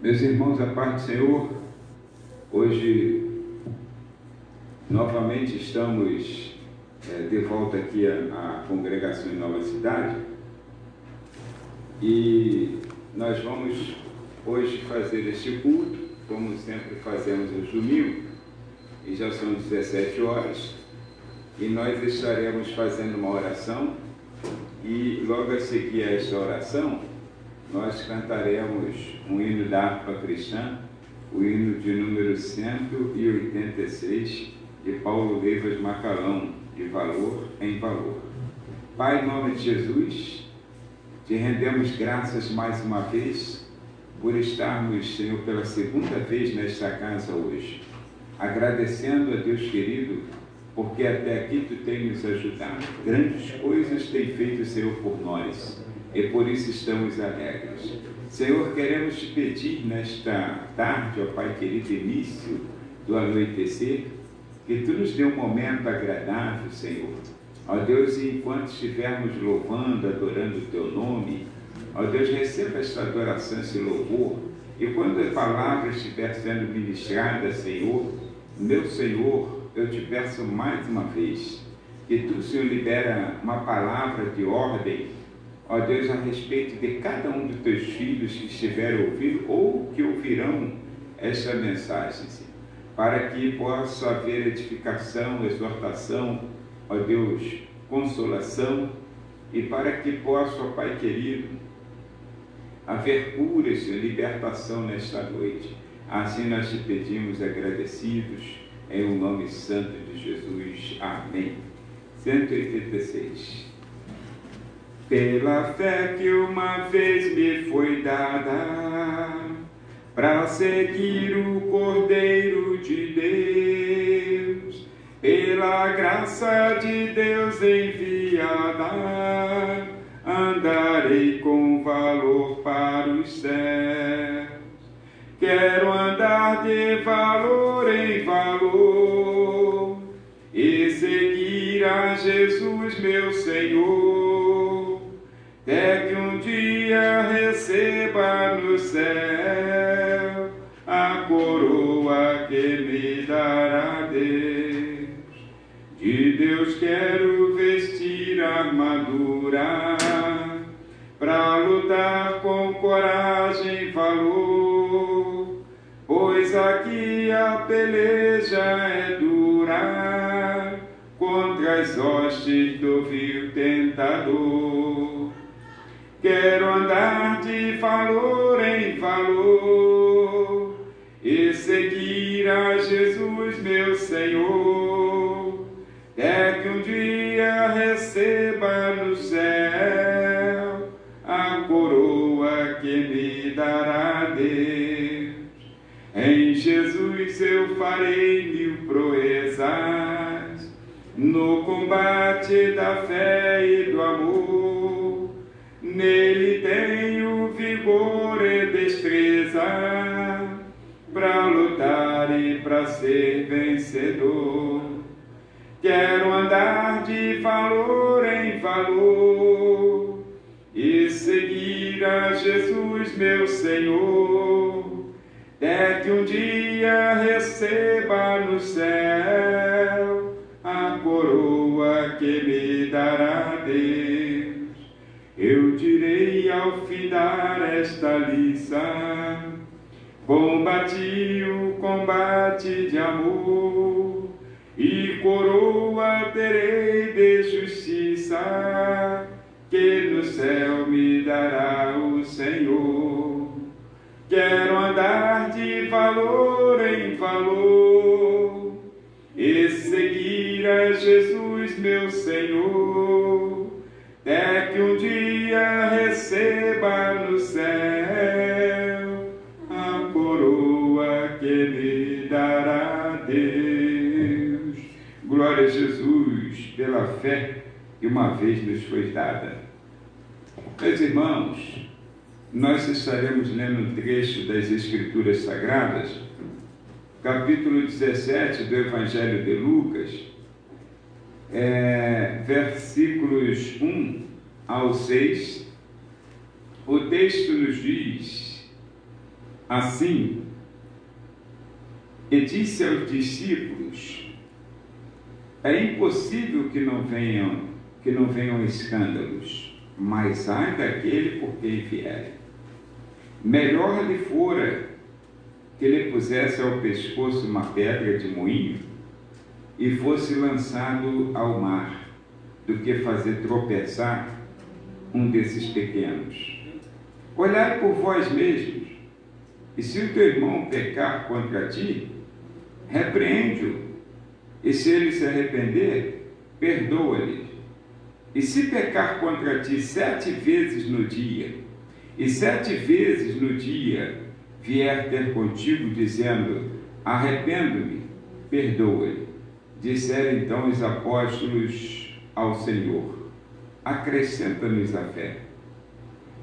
Meus irmãos, a paz do Senhor, hoje novamente estamos de volta aqui à congregação em Nova Cidade e nós vamos hoje fazer este culto, como sempre fazemos aos domingos, e já são 17 horas, e nós estaremos fazendo uma oração e logo a seguir a esta oração nós cantaremos um hino da harpa cristã, o hino de número 186, de Paulo Leivas Macalão, de Valor em Valor. Pai, em nome de Jesus, te rendemos graças mais uma vez por estarmos, Senhor, pela segunda vez nesta casa hoje, agradecendo a Deus querido, porque até aqui tu tem nos ajudado. Grandes coisas tem feito o Senhor por nós, e por isso estamos alegres. Senhor, queremos te pedir nesta tarde, ó Pai querido, início do anoitecer, que tu nos dê um momento agradável, Senhor. Ó Deus, enquanto estivermos louvando, adorando o teu nome, ó Deus, receba esta adoração, esse louvor, e quando a palavra estiver sendo ministrada, Senhor, meu Senhor, eu te peço mais uma vez, que tu, Senhor, libera uma palavra de ordem, ó Deus, a respeito de cada um dos teus filhos que estiverem ouvindo ou que ouvirão esta mensagem, Senhor, para que possa haver edificação, exortação, ó Deus, consolação, e para que possa, ó Pai querido, haver cura, Senhor, libertação nesta noite. Assim nós te pedimos agradecidos, em o nome santo de Jesus. Amém. 186. Pela fé que uma vez me foi dada, para seguir o Cordeiro de Deus, pela graça de Deus enviada, andarei com valor para os céus. Quero andar de valor em valor e seguir a Jesus, meu Senhor, até que um dia receba no céu a coroa que me dará Deus. De Deus quero vestir a armadura, para lutar com coragem e valor, pois aqui a peleja é dura, contra as hostes do vil tentador. Quero andar de valor em valor e seguir a Jesus, meu Senhor, até que um dia receba no céu a coroa que me dará Deus. Em Jesus eu farei 1000 proezas, no combate da fé e do amor. Nele tenho vigor e destreza, para lutar e para ser vencedor. Quero andar de valor em valor e seguir a Jesus, meu Senhor, até que um dia receba no céu a coroa que me dará Deus. Eu direi ao findar esta liça, combati o combate de amor, e coroa terei de justiça, que no céu me dará o Senhor. Quero andar de valor em valor e seguir a Jesus, meu Senhor, até que um dia receba no céu a coroa que me dará Deus. Glória a Jesus pela fé que uma vez nos foi dada. Meus irmãos, nós estaremos lendo um trecho das Escrituras Sagradas, capítulo 17 do Evangelho de Lucas, versículos 1 ao 6. O texto nos diz: assim, e disse aos discípulos: é impossível que não venham escândalos, mas ai daquele por quem vierem. Melhor lhe fora que lhe pusesse ao pescoço uma pedra de moinho e fosse lançado ao mar, do que fazer tropeçar um desses pequenos. Olhai por vós mesmos, e se o teu irmão pecar contra ti, repreende-o, e se ele se arrepender, perdoa-lhe. E se pecar contra ti 7 vezes no dia, e 7 vezes no dia vier ter contigo, dizendo: arrependo-me, perdoa-lhe. Disseram então os apóstolos ao Senhor: acrescenta-nos a fé.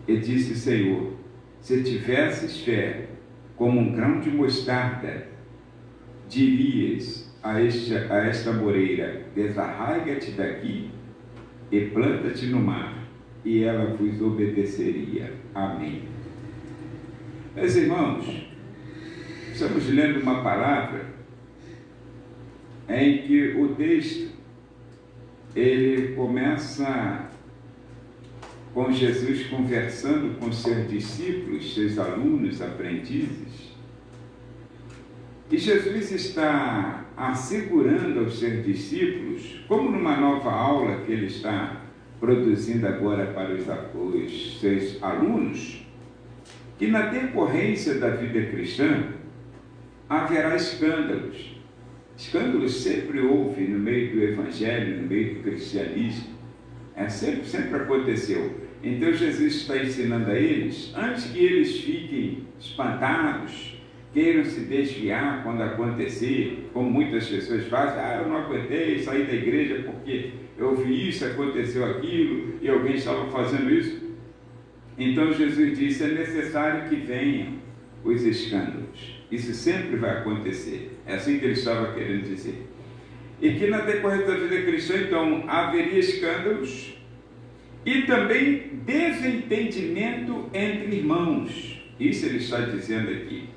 E disse o Senhor: se tivesses fé como um grão de mostarda, dirias a esta moreira: desarraiga-te daqui e planta-te no mar, e ela vos obedeceria. Amém. Meus irmãos, estamos lendo uma palavra em que o texto ele começa com Jesus conversando com seus discípulos, seus alunos, aprendizes, e Jesus está assegurando aos seus discípulos, como numa nova aula que ele está produzindo agora para os seus alunos, que na decorrência da vida cristã haverá escândalos. Escândalos sempre houve no meio do evangelho, no meio do cristianismo. Sempre aconteceu. Então Jesus está ensinando a eles, antes que eles fiquem espantados, queiram se desviar quando acontecer, como muitas pessoas fazem: eu não aguentei sair da igreja porque eu vi isso, aconteceu aquilo, e alguém estava fazendo isso. Então Jesus disse: é necessário que venham os escândalos. Isso sempre vai acontecer. É assim que ele estava querendo dizer. E que na decorrência da vida cristã, então, haveria escândalos e também desentendimento entre irmãos. Isso ele está dizendo aqui.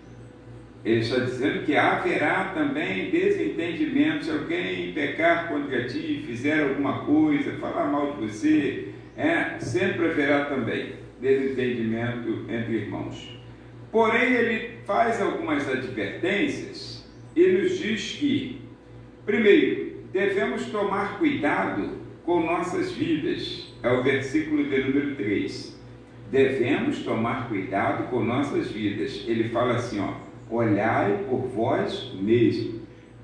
Ele está dizendo que haverá também desentendimento. Se alguém pecar contra ti, fizer alguma coisa, falar mal de você, sempre haverá também desentendimento entre irmãos. Porém, ele faz algumas advertências e nos diz que, primeiro, devemos tomar cuidado com nossas vidas. É o versículo de número 3. Devemos tomar cuidado com nossas vidas. Ele fala assim, olhai por vós mesmos.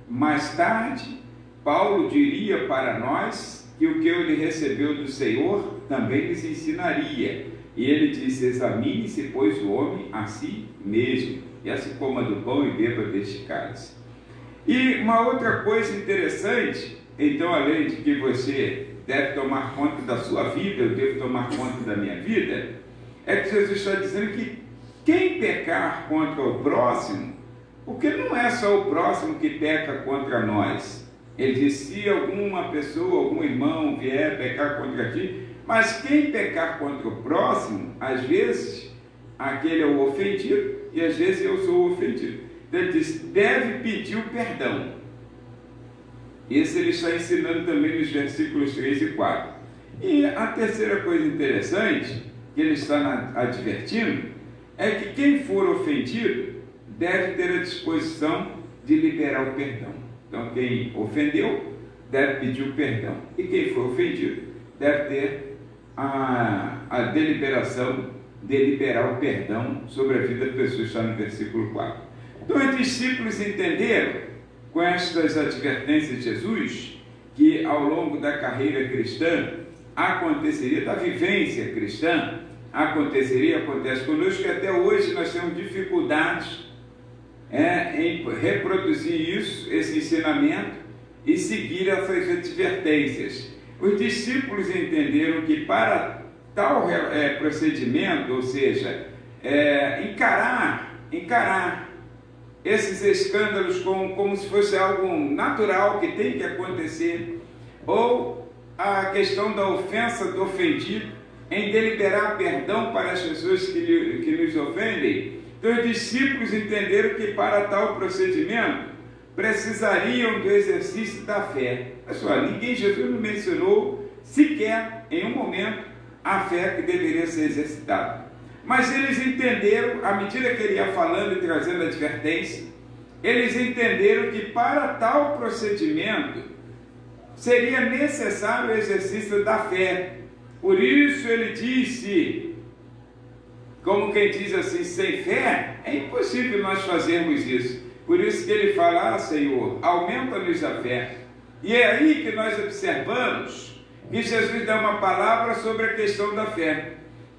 Mais tarde, Paulo diria para nós que o que ele recebeu do Senhor também lhes ensinaria. E ele disse: examine-se, pois, o homem a si mesmo, e assim coma do pão e beba deste cálice. E uma outra coisa interessante, então, além de que você deve tomar conta da sua vida, eu devo tomar conta da minha vida, é que Jesus está dizendo que quem pecar contra o próximo, porque não é só o próximo que peca contra nós. Ele diz: se alguma pessoa, algum irmão vier pecar contra ti, mas quem pecar contra o próximo, às vezes, aquele é o ofendido, e às vezes eu sou o ofendido. Então ele diz: deve pedir o perdão. Isso ele está ensinando também nos versículos 3 e 4. E a terceira coisa interessante, que ele está advertindo, é que quem for ofendido, deve ter a disposição de liberar o perdão. Então quem ofendeu, deve pedir o perdão. E quem for ofendido, deve ter a deliberação de liberar o perdão sobre a vida da pessoa. Está no versículo 4. Então os discípulos entenderam, com estas advertências de Jesus, que ao longo da carreira cristã aconteceria, da vivência cristã, acontece conosco, que até hoje nós temos dificuldades em reproduzir esse ensinamento e seguir essas advertências. Os discípulos entenderam que para tal procedimento, ou seja, encarar esses escândalos como se fosse algo natural que tem que acontecer, ou a questão da ofensa do ofendido, em deliberar perdão para as pessoas que nos ofendem. Então os discípulos entenderam que para tal procedimento precisariam do exercício da fé. Pessoal, Jesus não mencionou sequer em um momento a fé que deveria ser exercitada. Mas eles entenderam, à medida que ele ia falando e trazendo advertência, eles entenderam que para tal procedimento seria necessário o exercício da fé. Por isso ele disse, como quem diz assim, sem fé é impossível nós fazermos isso. Por isso que ele fala, Senhor, aumenta-nos a fé. E é aí que nós observamos que Jesus dá uma palavra sobre a questão da fé.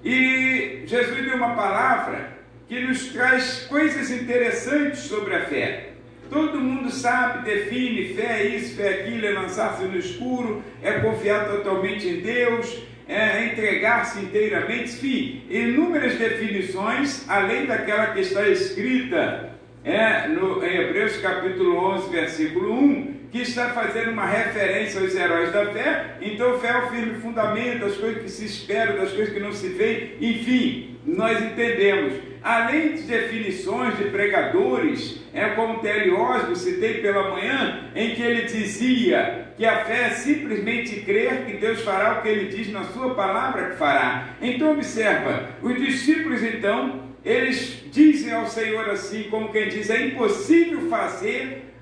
E Jesus deu uma palavra que nos traz coisas interessantes sobre a fé. Todo mundo sabe, define, fé é isso, fé é aquilo, é lançar-se no escuro, é confiar totalmente em Deus, é entregar-se inteiramente, enfim, inúmeras definições, além daquela que está escrita em Hebreus capítulo 11, versículo 1, que está fazendo uma referência aos heróis da fé. Então fé é o firme fundamento, das coisas que se esperam, das coisas que não se veem, enfim, nós entendemos. Além de definições de pregadores, como T.L. Osborne, citei pela manhã, em que ele dizia que a fé é simplesmente crer que Deus fará o que ele diz na sua palavra que fará. Então observa, os discípulos então, eles dizem ao Senhor assim, como quem diz, é impossível fazer,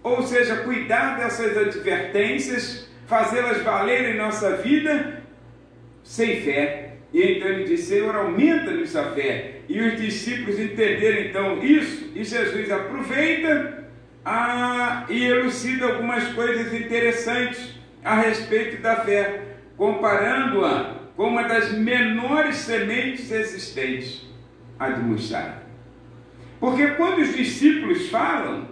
ou seja, cuidar dessas advertências, fazê-las valer em nossa vida, sem fé. E então ele diz, Senhor, aumenta-nos a fé. E os discípulos entenderam então isso, e Jesus aproveita e elucida algumas coisas interessantes a respeito da fé, comparando-a com uma das menores sementes existentes, a de mostarda. Porque quando os discípulos falam,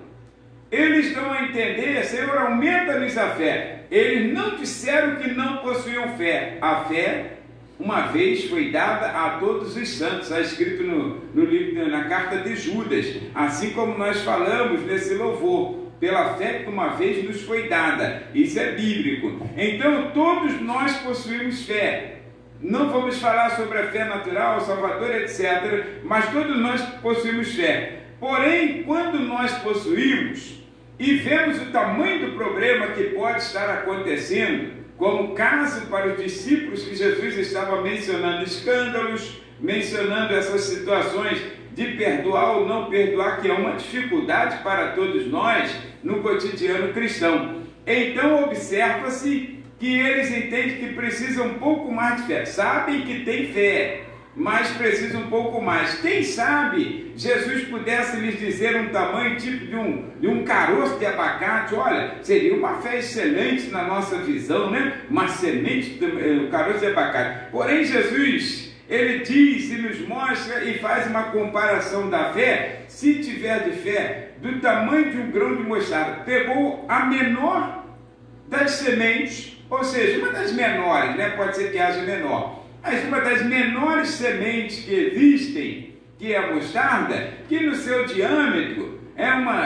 eles dão a entender, Senhor, aumenta-nos a fé. Eles não disseram que não possuíam fé. A fé, uma vez, foi dada a todos os santos. Está escrito no livro, na carta de Judas. Assim como nós falamos nesse louvor. Pela fé que uma vez nos foi dada. Isso é bíblico. Então, todos nós possuímos fé. Não vamos falar sobre a fé natural, salvadora, etc. Mas todos nós possuímos fé. Porém, quando nós possuímos e vemos o tamanho do problema que pode estar acontecendo, como caso para os discípulos que Jesus estava mencionando escândalos, mencionando essas situações de perdoar ou não perdoar, que é uma dificuldade para todos nós no cotidiano cristão. Então observa-se que eles entendem que precisam um pouco mais de fé, sabem que tem fé, mas precisa um pouco mais. Quem sabe Jesus pudesse lhes dizer um tamanho tipo de um caroço de abacate. Olha, seria uma fé excelente na nossa visão, né? Uma semente de caroço de abacate. Porém, Jesus, ele diz e nos mostra e faz uma comparação da fé, se tiver de fé, do tamanho de um grão de mostarda. Pegou a menor das sementes, ou seja, uma das menores, né? Pode ser que haja menor. Mas uma das menores sementes que existem, que é a mostarda, que no seu diâmetro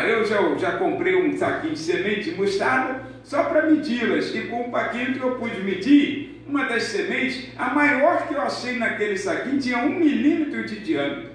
eu já comprei um saquinho de semente de mostarda só para medi-las, e com um paquímetro eu pude medir uma das sementes, a maior que eu achei naquele saquinho tinha 1 milímetro de diâmetro.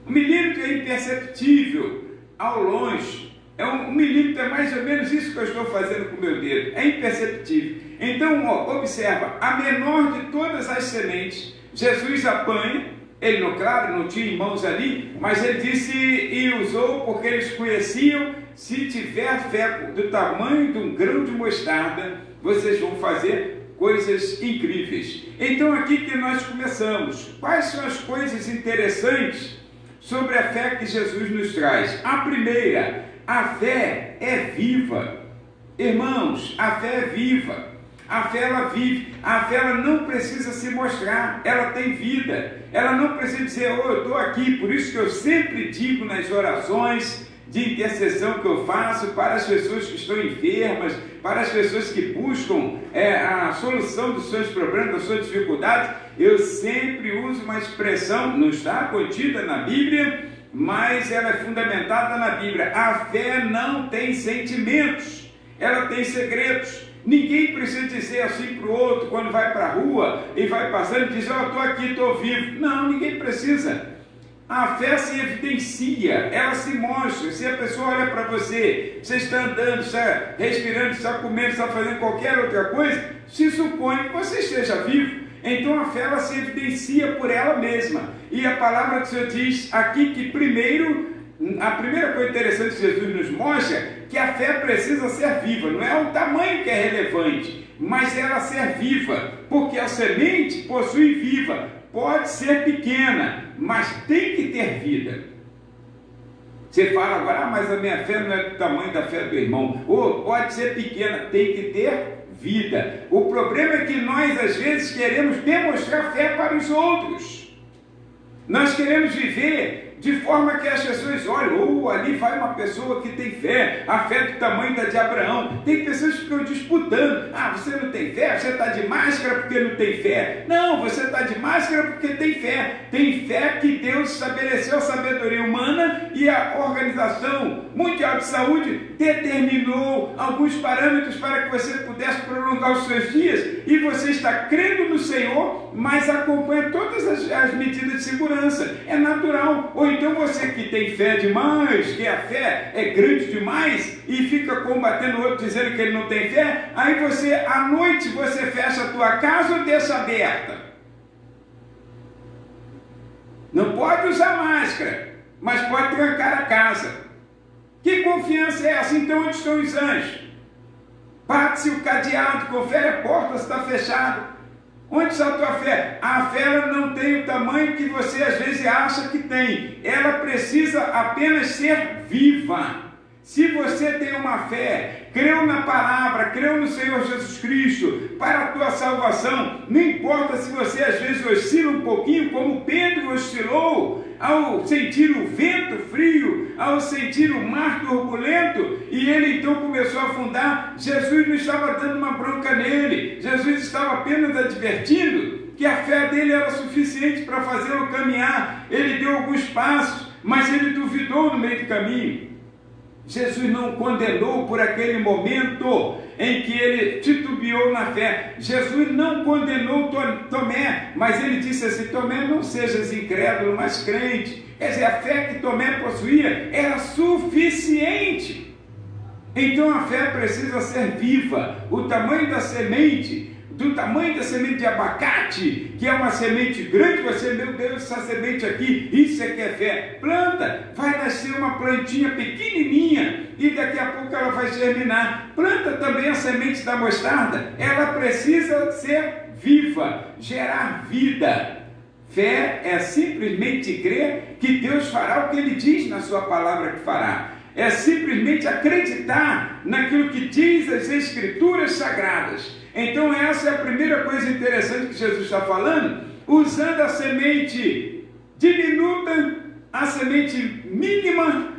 1 milímetro é imperceptível ao longe. 1 milímetro é mais ou menos isso que eu estou fazendo com o meu dedo, é imperceptível. Então, observa, a menor de todas as sementes, Jesus apanha, ele, claro, não tinha em mãos ali, mas ele disse e usou porque eles conheciam, se tiver fé do tamanho de um grão de mostarda, vocês vão fazer coisas incríveis. Então, aqui que nós começamos. Quais são as coisas interessantes sobre a fé que Jesus nos traz? A primeira, a fé é viva. Irmãos, a fé é viva. A fé, ela vive. A fé, ela não precisa se mostrar. Ela tem vida. Ela não precisa dizer, eu estou aqui. Por isso que eu sempre digo nas orações de intercessão que eu faço para as pessoas que estão enfermas, para as pessoas que buscam a solução dos seus problemas, das suas dificuldades, eu sempre uso uma expressão, não está contida na Bíblia, mas ela é fundamentada na Bíblia. A fé não tem sentimentos, ela tem segredos. Ninguém precisa dizer assim para o outro, quando vai para a rua e vai passando, e diz, estou aqui, estou vivo. Não, ninguém precisa. A fé se evidencia, ela se mostra. Se a pessoa olha para você, você está andando, está respirando, está comendo, está fazendo qualquer outra coisa, se supõe que você esteja vivo. Então a fé ela se evidencia por ela mesma. E a palavra do Senhor diz aqui que a primeira coisa interessante que Jesus nos mostra é que a fé precisa ser viva. Não é o tamanho que é relevante, mas ela ser viva, porque a semente possui viva. Pode ser pequena, mas tem que ter vida. Você fala agora, mas a minha fé não é do tamanho da fé do irmão. Ou pode ser pequena, tem que ter vida. O problema é que nós às vezes queremos demonstrar fé para os outros. Nós queremos viver de forma que as pessoas olham, ali vai uma pessoa que tem fé, a fé do tamanho da de Abraão. Tem pessoas que ficam disputando, você não tem fé, você está de máscara porque não tem fé. Não, você está de máscara porque tem fé. Tem fé que Deus estabeleceu a sabedoria humana e a Organização Mundial de Saúde determinou alguns parâmetros para que você pudesse prolongar os seus dias, e você está crendo no Senhor, mas acompanha todas as medidas de segurança. É natural. Ou então você que tem fé demais, que a fé é grande demais e fica combatendo o outro dizendo que ele não tem fé, aí você, à noite, você fecha a tua casa ou deixa aberta. Não pode usar máscara, mas pode trancar a casa. Que confiança é essa? Então onde estão os anjos? Bate-se o cadeado, confere a porta se está fechada. Onde está a tua fé? A fé ela não tem o tamanho que você às vezes acha que tem. Ela precisa apenas ser viva. Se você tem uma fé, creu na palavra, creu no Senhor Jesus Cristo para a tua salvação, não importa se você às vezes oscila um pouquinho, como Pedro oscilou ao sentir o vento frio, ao sentir o mar turbulento, e ele então começou a afundar. Jesus não estava dando uma bronca nele, Jesus estava apenas advertindo que a fé dele era suficiente para fazê-lo caminhar. Ele deu alguns passos, mas ele duvidou no meio do caminho. Jesus não o condenou por aquele momento em que ele titubeou na fé. Jesus não condenou Tomé, mas ele disse assim: Tomé, não sejas incrédulo, mas crente. Quer dizer, a fé que Tomé possuía era suficiente. Então a fé precisa ser viva. O tamanho da semente, do tamanho da semente de abacate, que é uma semente grande, você, meu Deus, essa semente aqui, isso é que é fé. Planta, vai nascer uma plantinha pequenininha e daqui a pouco ela vai germinar. Planta também a semente da mostarda, ela precisa ser viva, gerar vida. Fé é simplesmente crer que Deus fará o que Ele diz na sua palavra que fará. É simplesmente acreditar naquilo que diz as Escrituras Sagradas. Então essa é a primeira coisa interessante que Jesus está falando, usando a semente diminuta, a semente mínima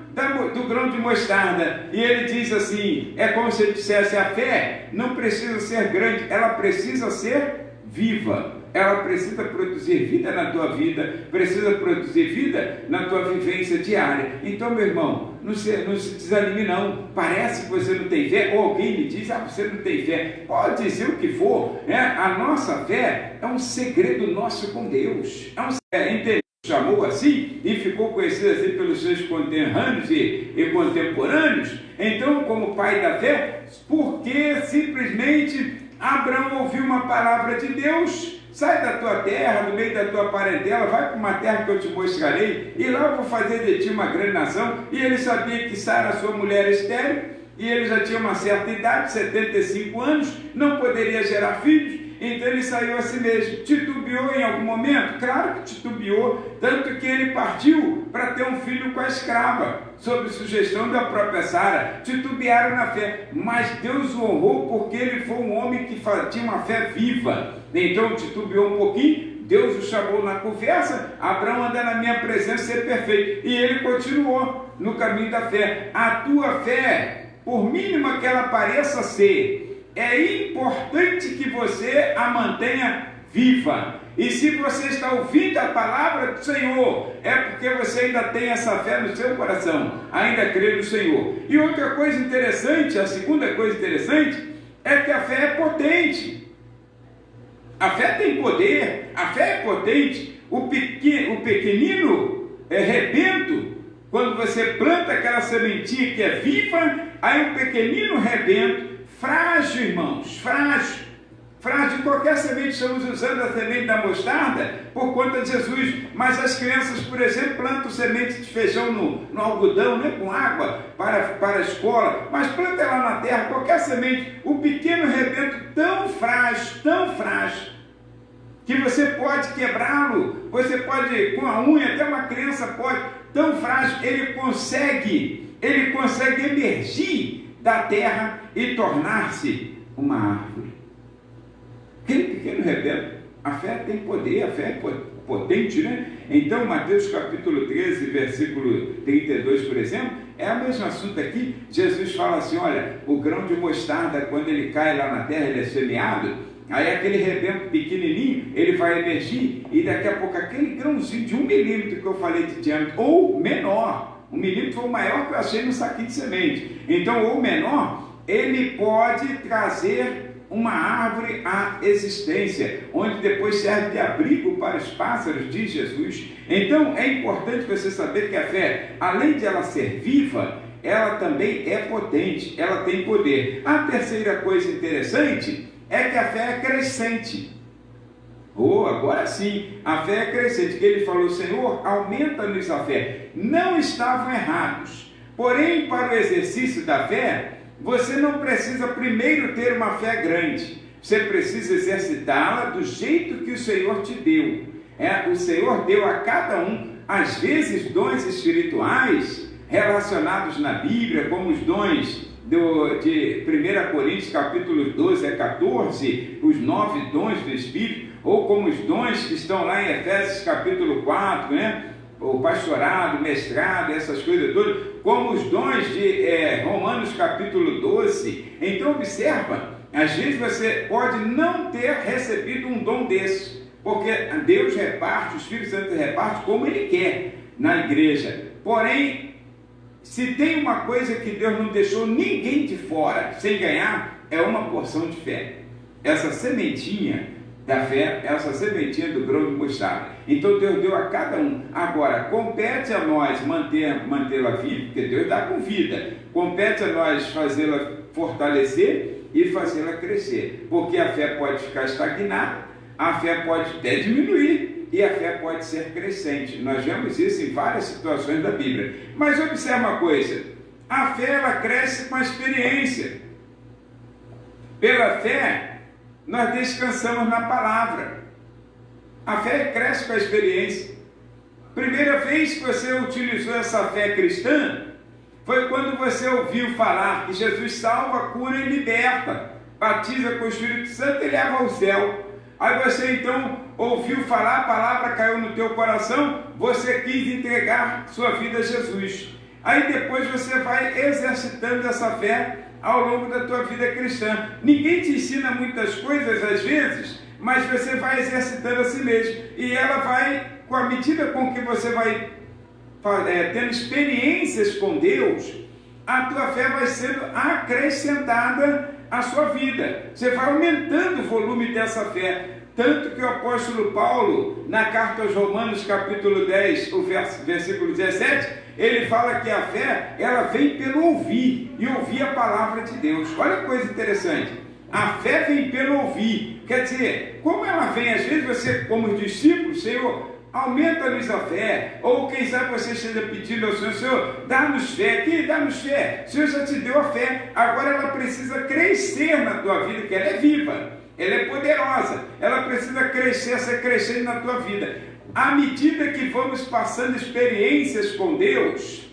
do grão de mostarda. E ele diz assim, é como se ele dissesse: a fé não precisa ser grande, ela precisa ser viva. Ela precisa produzir vida na tua vida, precisa produzir vida na tua vivência diária. Então, meu irmão, não se desanime não. Parece que você não tem fé, ou alguém me diz: você não tem fé. Pode dizer o que for, a nossa fé é um segredo nosso com Deus. Ele chamou assim e ficou conhecido assim pelos seus conterrâneos e contemporâneos, então, como pai da fé, porque simplesmente Abraão ouviu uma palavra de Deus: sai da tua terra, do meio da tua parentela, vai para uma terra que eu te mostrarei, e lá eu vou fazer de ti uma grande nação. E ele sabia que Sara, sua mulher, estéril, e ele já tinha uma certa idade, 75 anos, não poderia gerar filhos. Então ele saiu a si mesmo. Titubeou em algum momento? Claro que titubeou, tanto que ele partiu para ter um filho com a escrava, sob sugestão da própria Sara. Titubearam na fé, mas Deus o honrou porque ele foi um homem que tinha uma fé viva. Então titubeou um pouquinho, Deus o chamou na conversa: Abraão, anda na minha presença, ser perfeito. E ele continuou no caminho da fé. A tua fé, por mínima que ela pareça ser, é importante que você a mantenha viva. E se você está ouvindo a palavra do Senhor, é porque você ainda tem essa fé no seu coração, ainda crê no Senhor. E outra coisa interessante, a segunda coisa interessante, é que a fé é potente. A fé tem poder, a fé é potente. O pequenino rebento, quando você planta aquela sementinha que é viva, aí um pequenino rebento, frágil, irmãos, frágil. Frágil, qualquer semente, estamos usando a semente da mostarda por conta de Jesus, mas as crianças, por exemplo, plantam semente de feijão no algodão, né, com água para a escola, mas planta lá na terra, qualquer semente, o pequeno rebento tão frágil, que você pode quebrá-lo, você pode, com a unha, até uma criança pode, tão frágil, ele consegue emergir da terra e tornar-se uma árvore. Aquele pequeno rebento, a fé tem poder, a fé é potente, né? Então, Mateus capítulo 13, versículo 32, por exemplo, é o mesmo assunto aqui. Jesus fala assim, olha, o grão de mostarda, quando ele cai lá na terra, ele é semeado, aí aquele rebento pequenininho, ele vai emergir, e daqui a pouco aquele grãozinho de 1 milímetro que eu falei de diâmetro, ou menor, 1 milímetro foi o maior que eu achei no saquinho de semente, então, ou menor, ele pode trazer uma árvore à existência, onde depois serve de abrigo para os pássaros, diz Jesus. Então, é importante você saber que a fé, além de ela ser viva, ela também é potente, ela tem poder. A terceira coisa interessante é que a fé é crescente. Agora sim, a fé é crescente, que ele falou, Senhor, aumenta-nos a fé. Não estavam errados, porém, para o exercício da fé, você não precisa primeiro ter uma fé grande, você precisa exercitá-la do jeito que o Senhor te deu. O Senhor deu a cada um, às vezes, dons espirituais relacionados na Bíblia, como os dons de 1 Coríntios capítulo 12 a 14, os 9 dons do Espírito, ou como os dons que estão lá em Efésios capítulo 4, né? O pastorado, mestrado, essas coisas todas, como os dons de Romanos capítulo 12. Então observa, às vezes você pode não ter recebido um dom desse, porque Deus reparte, o Espírito Santo reparte como Ele quer na igreja. Porém, se tem uma coisa que Deus não deixou ninguém de fora sem ganhar, é uma porção de fé. Essa sementinha da fé, essa sementinha do grão de mostarda. Então Deus deu a cada um. Agora, compete a nós mantê-la viva, porque Deus dá com vida. Compete a nós fazê-la fortalecer e fazê-la crescer. Porque a fé pode ficar estagnada, a fé pode até diminuir e a fé pode ser crescente. Nós vemos isso em várias situações da Bíblia. Mas observe uma coisa, a fé ela cresce com a experiência. Pela fé, nós descansamos na palavra. A fé cresce com a experiência. Primeira vez que você utilizou essa fé cristã foi quando você ouviu falar que Jesus salva, cura e liberta, batiza com o Espírito Santo e leva ao céu. Aí você então ouviu falar, a palavra caiu no teu coração, você quis entregar sua vida a Jesus. Aí depois você vai exercitando essa fé ao longo da tua vida cristã. Ninguém te ensina muitas coisas às vezes, mas você vai exercitando a si mesmo. E ela vai, com a medida com que você vai tendo experiências com Deus, a tua fé vai sendo acrescentada à sua vida. Você vai aumentando o volume dessa fé. Tanto que o apóstolo Paulo, na carta aos Romanos, capítulo 10, o versículo 17, ele fala que a fé, ela vem pelo ouvir, e ouvir a palavra de Deus. Olha que coisa interessante. A fé vem pelo ouvir. Quer dizer, como ela vem, às vezes você, como discípulo, Senhor, aumenta-nos a fé, ou quem sabe você esteja pedindo ao Senhor, Senhor, dá-nos fé, dá-nos fé. O Senhor já te deu a fé, agora ela precisa crescer na tua vida, que ela é viva. Ela é poderosa, ela precisa crescer, ser crescente na tua vida. À medida que vamos passando experiências com Deus,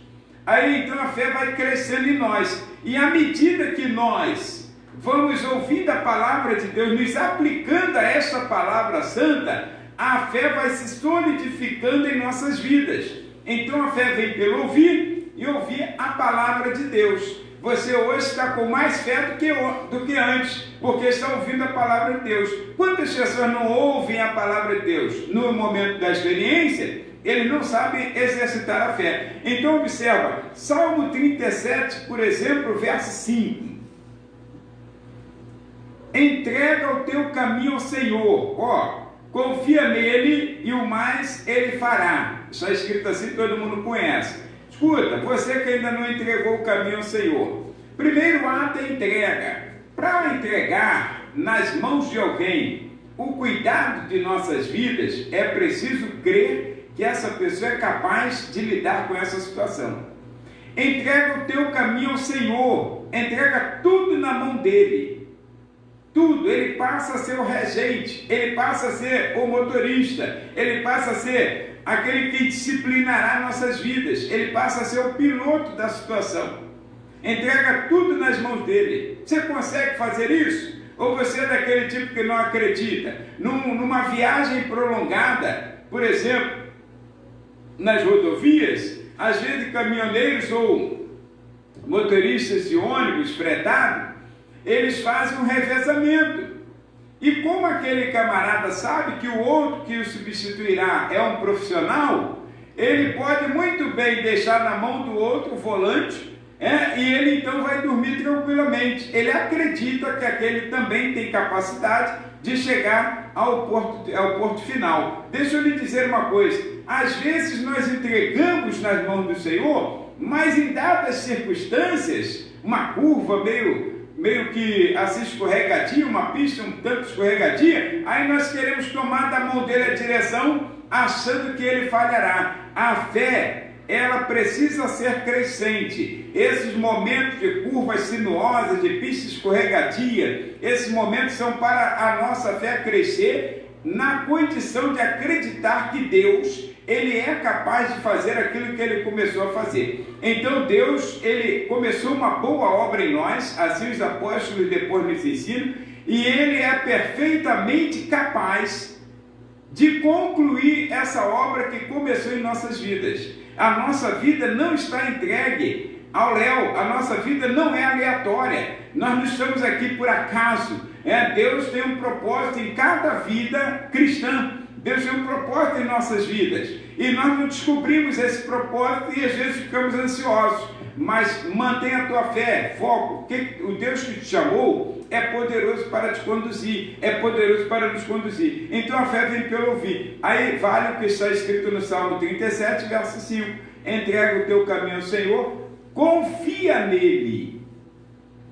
aí então a fé vai crescendo em nós. E à medida que nós vamos ouvindo a palavra de Deus, nos aplicando a esta palavra santa, a fé vai se solidificando em nossas vidas. Então a fé vem pelo ouvir e ouvir a palavra de Deus. Você hoje está com mais fé do que antes, porque está ouvindo a palavra de Deus. Quantas pessoas não ouvem a palavra de Deus? No momento da experiência, eles não sabem exercitar a fé. Então observa, Salmo 37, por exemplo, verso 5. Entrega o teu caminho ao Senhor, confia nele e o mais ele fará. está escrito assim, todo mundo conhece. Escuta, você que ainda não entregou o caminho ao Senhor, primeiro ato é entrega. Para entregar nas mãos de alguém o cuidado de nossas vidas, é preciso crer que essa pessoa é capaz de lidar com essa situação. Entrega o teu caminho ao Senhor, entrega tudo na mão dele, tudo. Ele passa a ser o regente, ele passa a ser o motorista, ele passa a ser aquele que disciplinará nossas vidas, ele passa a ser o piloto da situação. Entrega tudo nas mãos dele. Você consegue fazer isso? Ou você é daquele tipo que não acredita? Numa viagem prolongada, por exemplo, nas rodovias, às vezes caminhoneiros ou motoristas de ônibus fretados, eles fazem um revezamento. E como aquele camarada sabe que o outro que o substituirá é um profissional, ele pode muito bem deixar na mão do outro o volante, e ele então vai dormir tranquilamente. Ele acredita que aquele também tem capacidade de chegar ao porto final. Deixa eu lhe dizer uma coisa, às vezes nós entregamos nas mãos do Senhor, mas em dadas circunstâncias, uma curva meio que assim escorregadia, uma pista um tanto escorregadia, aí nós queremos tomar da mão dele a direção, achando que ele falhará. A fé, ela precisa ser crescente. Esses momentos de curvas sinuosas, de pista escorregadia, esses momentos são para a nossa fé crescer na condição de acreditar que Deus, ele é capaz de fazer aquilo que ele começou a fazer. Então Deus, ele começou uma boa obra em nós, assim os apóstolos depois nos ensinam, e ele é perfeitamente capaz de concluir essa obra que começou em nossas vidas. A nossa vida não está entregue ao léu, a nossa vida não é aleatória, nós não estamos aqui por acaso. Deus tem um propósito em cada vida cristã, Deus tem um propósito em nossas vidas, e nós não descobrimos esse propósito e às vezes ficamos ansiosos, mas mantenha a tua fé, foco, que o Deus que te chamou é poderoso para te conduzir, é poderoso para nos conduzir. Então a fé vem pelo ouvir. Aí vale o que está escrito no Salmo 37, verso 5, entrega o teu caminho ao Senhor, confia nele,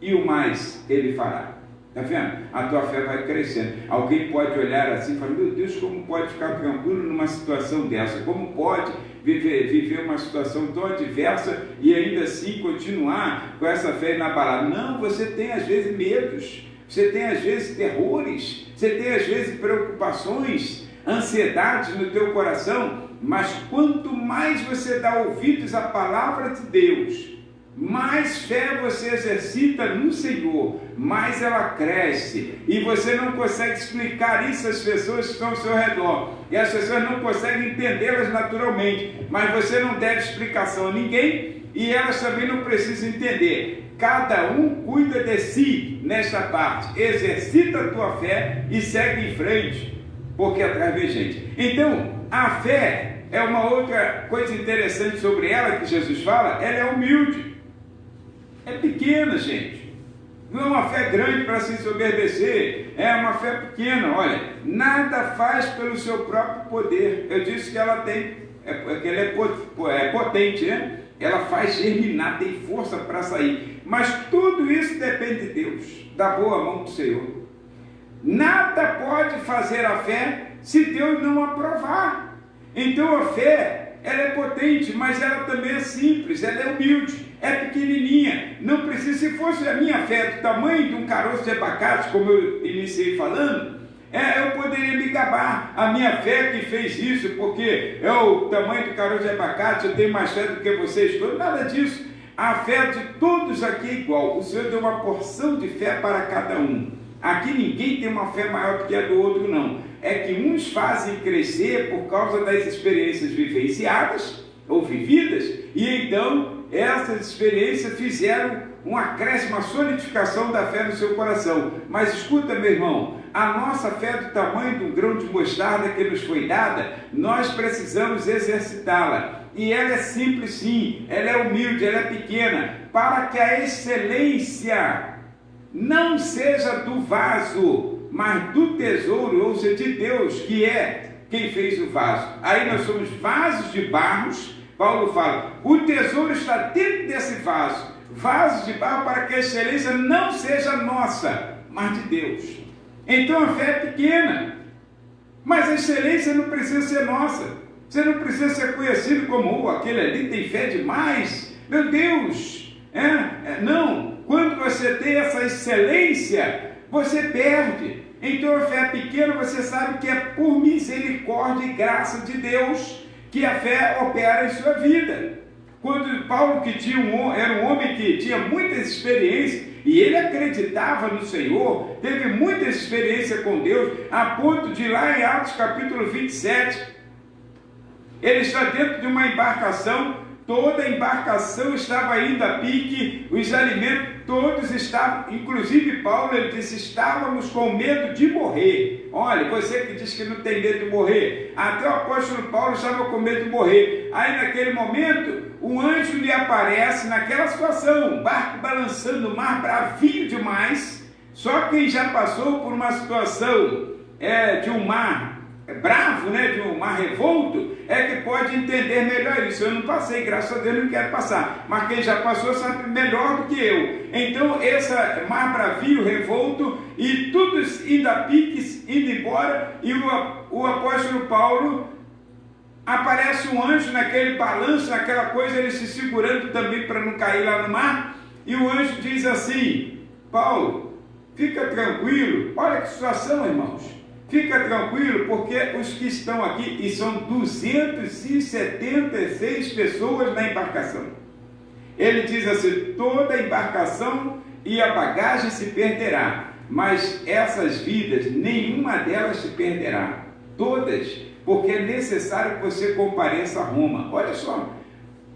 e o mais ele fará. Está vendo? A tua fé vai crescendo. Alguém pode olhar assim e falar, meu Deus, como pode ficar tranquilo numa situação dessa? Como pode viver uma situação tão adversa e ainda assim continuar com essa fé inabalável? Não, você tem às vezes medos, você tem às vezes terrores, você tem às vezes preocupações, ansiedades no teu coração, mas quanto mais você dá ouvidos à palavra de Deus, mais fé você exercita no Senhor, mais ela cresce, e você não consegue explicar isso às pessoas que estão ao seu redor, e as pessoas não conseguem entendê-las naturalmente, mas você não deve explicação a ninguém, e elas também não precisam entender. Cada um cuida de si nesta parte, exercita a tua fé e segue em frente, porque atrás vem gente. Então, a fé é uma outra coisa interessante sobre ela que Jesus fala, ela é humilde. É pequena, gente. Não é uma fé grande para se ensoberbecer. É uma fé pequena. Olha, nada faz pelo seu próprio poder. Eu disse que ela é potente, né? Ela faz germinar, tem força para sair. Mas tudo isso depende de Deus, da boa mão do Senhor. Nada pode fazer a fé se Deus não aprovar. Então a fé, ela é potente, mas ela também é simples, ela é humilde. É pequenininha, não precisa, se fosse a minha fé do tamanho de um caroço de abacate, como eu iniciei falando, eu poderia me gabar, a minha fé que fez isso, porque é o tamanho do caroço de abacate, eu tenho mais fé do que vocês todos, nada disso. A fé de todos aqui é igual, o Senhor deu uma porção de fé para cada um. Aqui ninguém tem uma fé maior do que a do outro, não. É que uns fazem crescer por causa das experiências vivenciadas ou vividas, e então essas experiências fizeram um acréscimo, uma solidificação da fé no seu coração. Mas escuta, meu irmão, a nossa fé do tamanho de um grão de mostarda que nos foi dada, nós precisamos exercitá-la. E ela é simples sim, ela é humilde, ela é pequena, para que a excelência não seja do vaso, mas do tesouro, ou seja, de Deus, que é quem fez o vaso. Aí nós somos vasos de barros. Paulo fala, o tesouro está dentro desse vaso. Vasos de barro para que a excelência não seja nossa, mas de Deus. Então a fé é pequena, mas a excelência não precisa ser nossa. Você não precisa ser conhecido como aquele ali tem fé demais. Meu Deus! Não, quando você tem essa excelência, você perde. Então a fé é pequena, você sabe que é por misericórdia e graça de Deus que a fé opera em sua vida. Quando Paulo, que era um homem que tinha muitas experiências, e ele acreditava no Senhor, teve muita experiência com Deus, a ponto de lá em Atos capítulo 27, ele está dentro de uma embarcação, toda a embarcação estava indo a pique, os alimentos todos estavam, inclusive Paulo, ele disse, estávamos com medo de morrer. Olha, você que diz que não tem medo de morrer, até o apóstolo Paulo estava com medo de morrer. Aí naquele momento, o anjo lhe aparece naquela situação, o barco balançando, o mar bravio demais. Só quem já passou por uma situação de um mar bravo, de um mar revolto, é que pode entender melhor isso. Eu não passei, graças a Deus não quero passar, mas quem já passou sabe melhor do que eu. Então esse mar bravio, revolto, e tudo indo a piques, indo embora, e o apóstolo Paulo, aparece um anjo naquele balanço, naquela coisa, ele se segurando também para não cair lá no mar, e o anjo diz assim, Paulo, fica tranquilo, olha que situação, irmãos, fica tranquilo, porque os que estão aqui, e são 276 pessoas na embarcação, ele diz assim, toda a embarcação e a bagagem se perderá, mas essas vidas, nenhuma delas se perderá, todas, porque é necessário que você compareça a Roma. Olha só,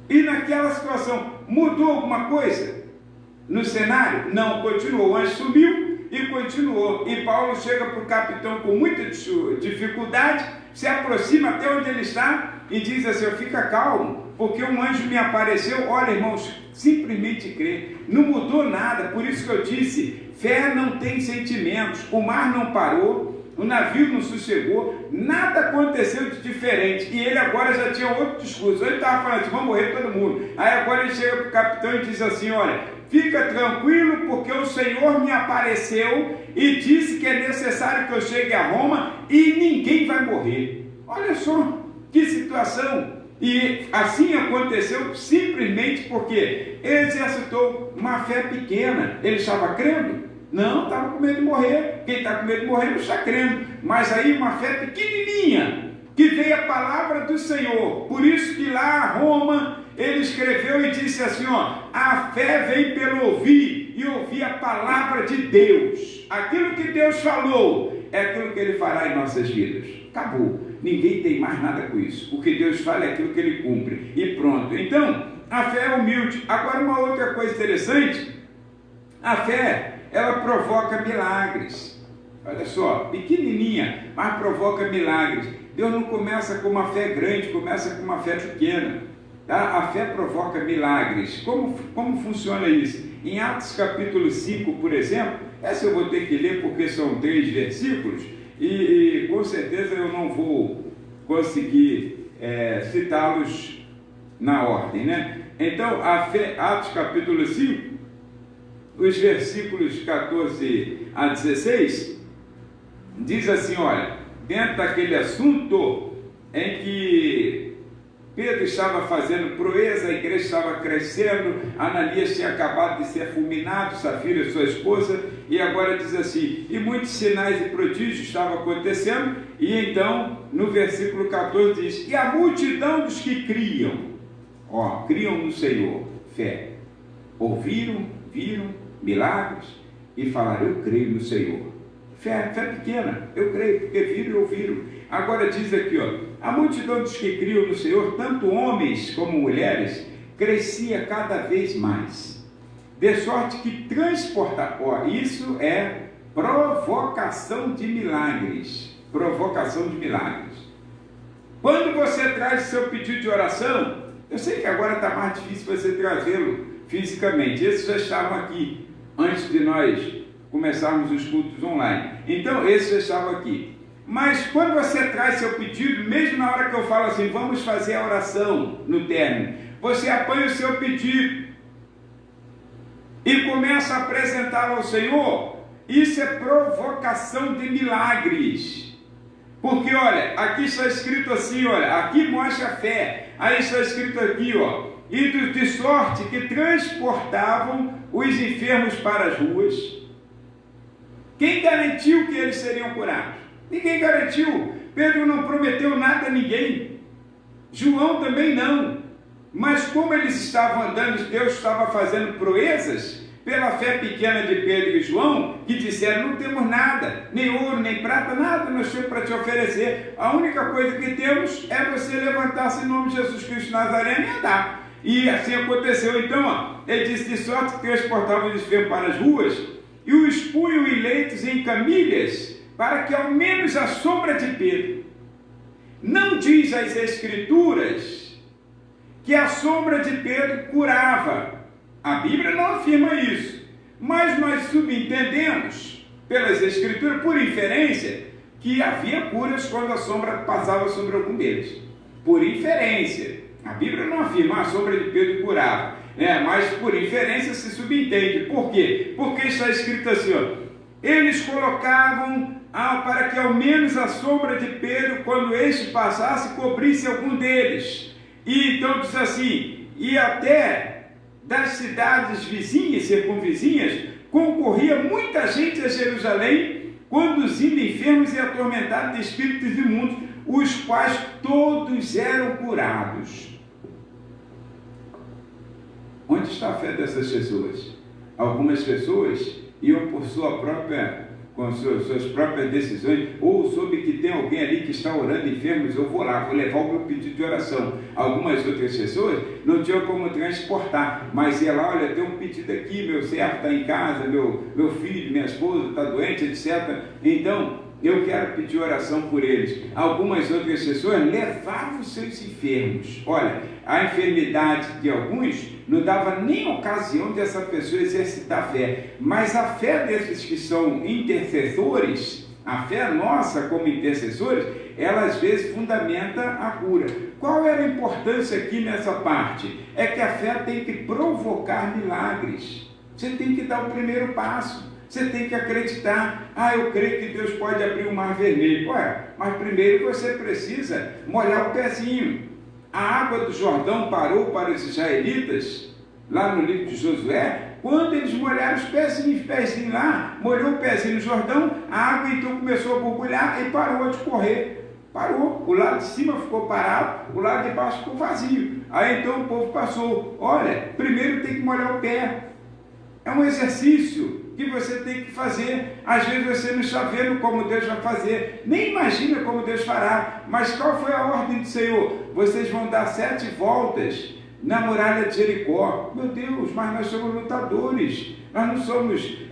e naquela situação, mudou alguma coisa no cenário? Não, continuou, o anjo subiu, e continuou, e Paulo chega para o capitão com muita dificuldade, se aproxima até onde ele está e diz assim, fica calmo, porque um anjo me apareceu. Olha, irmãos, simplesmente crer, não mudou nada. Por isso que eu disse, fé não tem sentimentos, o mar não parou, o navio não sossegou, nada aconteceu de diferente, e ele agora já tinha outro discurso. Ele estava falando assim, vamos morrer todo mundo. Aí agora ele chega para o capitão e diz assim, olha, fica tranquilo, porque o Senhor me apareceu e disse que é necessário que eu chegue a Roma e ninguém vai morrer. Olha só que situação. E assim aconteceu simplesmente porque ele exercitou uma fé pequena. Ele estava crendo? Não, estava com medo de morrer. Quem está com medo de morrer não está crendo. Mas aí uma fé pequenininha, que veio a palavra do Senhor. Por isso que lá a Roma, ele escreveu e disse assim, a fé vem pelo ouvir, e ouvir a palavra de Deus. Aquilo que Deus falou, é aquilo que Ele fará em nossas vidas. Acabou. Ninguém tem mais nada com isso. O que Deus fala é aquilo que Ele cumpre. E pronto. Então, a fé é humilde. Agora, uma outra coisa interessante, a fé, ela provoca milagres. Olha só, pequenininha, mas provoca milagres. Deus não começa com uma fé grande, começa com uma fé pequena. Tá? A fé provoca milagres. Como funciona isso? Em Atos capítulo 5, por exemplo, essa eu vou ter que ler porque são 3 versículos, e com certeza eu não vou conseguir citá-los na ordem, Então, Atos capítulo 5, os versículos 14 a 16, diz assim, olha, dentro daquele assunto em que Pedro estava fazendo proeza, a igreja estava crescendo, Ananias tinha acabado de ser fulminado, Safira, sua esposa, e agora diz assim, e muitos sinais e prodígios estavam acontecendo, e então, no versículo 14 diz, e a multidão dos que criam no Senhor, fé, ouviram, viram milagres, e falaram, eu creio no Senhor. Fé pequena, eu creio, porque viram e ouviram. Agora diz aqui, a multidão dos que criam no Senhor, tanto homens como mulheres, crescia cada vez mais, de sorte que isso é provocação de milagres. Quando você traz seu pedido de oração, eu sei que agora está mais difícil você trazê-lo fisicamente, esses já estavam aqui, antes de nós começarmos os cultos online, então esses já estavam aqui. Mas quando você traz seu pedido, mesmo na hora que eu falo assim, vamos fazer a oração no término, você apanha o seu pedido e começa a apresentá-lo ao Senhor. Isso é provocação de milagres. Porque, olha, aqui está escrito assim, olha, aqui mostra a fé. Aí está escrito aqui, ó, e de sorte que transportavam os enfermos para as ruas. Quem garantiu que eles seriam curados? Ninguém garantiu. Pedro não prometeu nada a ninguém. João também não. Mas como eles estavam andando, Deus estava fazendo proezas pela fé pequena de Pedro e João, que disseram, não temos nada, nem ouro, nem prata, nada nós temos para te oferecer. A única coisa que temos é você levantar-se em nome de Jesus Cristo Nazareno e andar. E assim aconteceu. Então, ó, ele disse, de sorte que transportavam os enfermos para as ruas e os punham em leitos e em camilhas, para que ao menos a sombra de Pedro. Não diz as Escrituras que a sombra de Pedro curava. A Bíblia não afirma isso, mas nós subentendemos pelas Escrituras, por inferência, que havia curas quando a sombra passava sobre algum deles. Por inferência. A Bíblia não afirma a sombra de Pedro curava, né? Mas por inferência se subentende. Por quê? Porque está escrito assim, ó, eles colocavam para que ao menos a sombra de Pedro, quando este passasse, cobrisse algum deles. E então diz assim, e até das cidades vizinhas, circunvizinhas, concorria muita gente a Jerusalém, conduzindo enfermos e atormentados de espíritos imundos, os quais todos eram curados. Onde está a fé dessas pessoas? Algumas pessoas iam por sua própria, com suas próprias decisões, ou soube que tem alguém ali que está orando enfermos, eu vou lá, vou levar o meu pedido de oração. Algumas outras pessoas não tinham como transportar, mas ia lá, olha, tem um pedido aqui, meu servo está em casa, meu filho, minha esposa está doente, etc. Então, eu quero pedir oração por eles. Algumas outras pessoas levavam os seus enfermos. Olha, a enfermidade de alguns não dava nem ocasião dessa pessoa exercitar a fé. Mas a fé desses que são intercessores, a fé nossa como intercessores, ela às vezes fundamenta a cura. Qual era a importância aqui nessa parte? É que a fé tem que provocar milagres. Você tem que dar o primeiro passo. Você tem que acreditar, eu creio que Deus pode abrir o mar vermelho. Ué, mas primeiro você precisa molhar o pezinho. A água do Jordão parou para os israelitas, lá no livro de Josué, quando eles molharam os pezinhos lá, molhou o pezinho no Jordão, a água então começou a borbulhar e parou de correr. Parou, o lado de cima ficou parado, o lado de baixo ficou vazio. Aí então o povo passou. Olha, primeiro tem que molhar o pé. É um exercício que você tem que fazer. Às vezes você não está vendo como Deus vai fazer, nem imagina como Deus fará, mas qual foi a ordem do Senhor? Vocês vão dar 7 voltas na muralha de Jericó. Meu Deus, mas nós somos lutadores, nós não somos,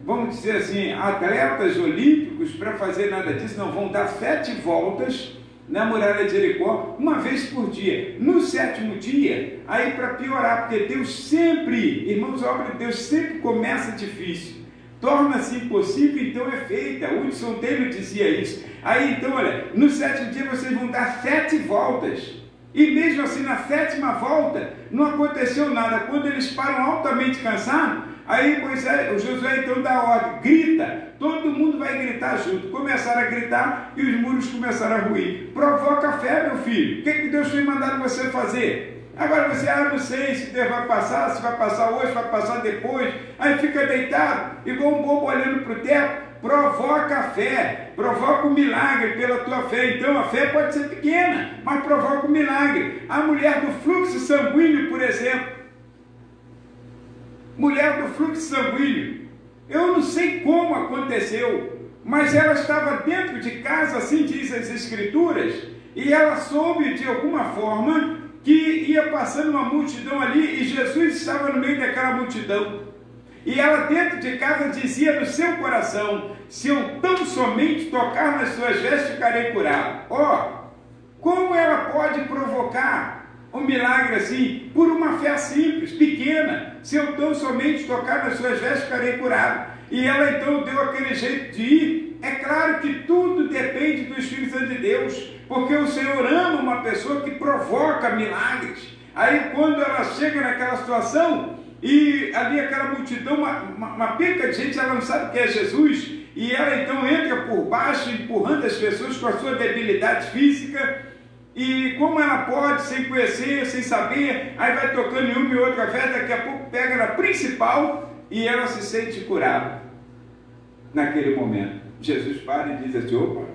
vamos dizer assim, atletas olímpicos para fazer nada disso. Não, vão dar 7 voltas na muralha de Jericó, uma vez por dia. No 7º dia, aí para piorar, porque Deus sempre, irmãos, a obra de Deus sempre começa difícil, torna-se impossível, então é feita. Hudson Taylor dizia isso. Aí então, olha, no 7º dia vocês vão dar 7 voltas, e mesmo assim na 7ª volta não aconteceu nada. Quando eles param altamente cansados, aí o Josué então dá a ordem, grita, todo mundo vai gritar junto. Começaram a gritar e os muros começaram a ruir. Provoca a fé, meu filho. O que Deus tem mandado você fazer? Agora você, não sei se Deus vai passar, se vai passar hoje, se vai passar depois. Aí fica deitado, igual um bobo olhando para o teto. Provoca a fé, provoca o milagre pela tua fé. Então a fé pode ser pequena, mas provoca o milagre. A mulher do fluxo sanguíneo, por exemplo, mulher do fluxo sanguíneo, eu não sei como aconteceu, mas ela estava dentro de casa, assim diz as Escrituras, e ela soube de alguma forma que ia passando uma multidão ali e Jesus estava no meio daquela multidão. E ela dentro de casa dizia no seu coração, se eu tão somente tocar nas suas vestes, ficarei curado. Como ela pode provocar um milagre assim, por uma fé simples, pequena? Se eu tão somente tocar nas suas vestes, ficarei curado. E ela então deu aquele jeito de ir. É claro que tudo depende do Espírito Santo de Deus, porque o Senhor ama uma pessoa que provoca milagres. Aí quando ela chega naquela situação, e ali aquela multidão, uma penca de gente, ela não sabe o que é Jesus, e ela então entra por baixo, empurrando as pessoas com a sua debilidade física, e como ela pode, sem conhecer, sem saber, aí vai tocando em uma e outra vez, daqui a pouco pega na principal, e ela se sente curada. Naquele momento, Jesus para e diz assim: opa,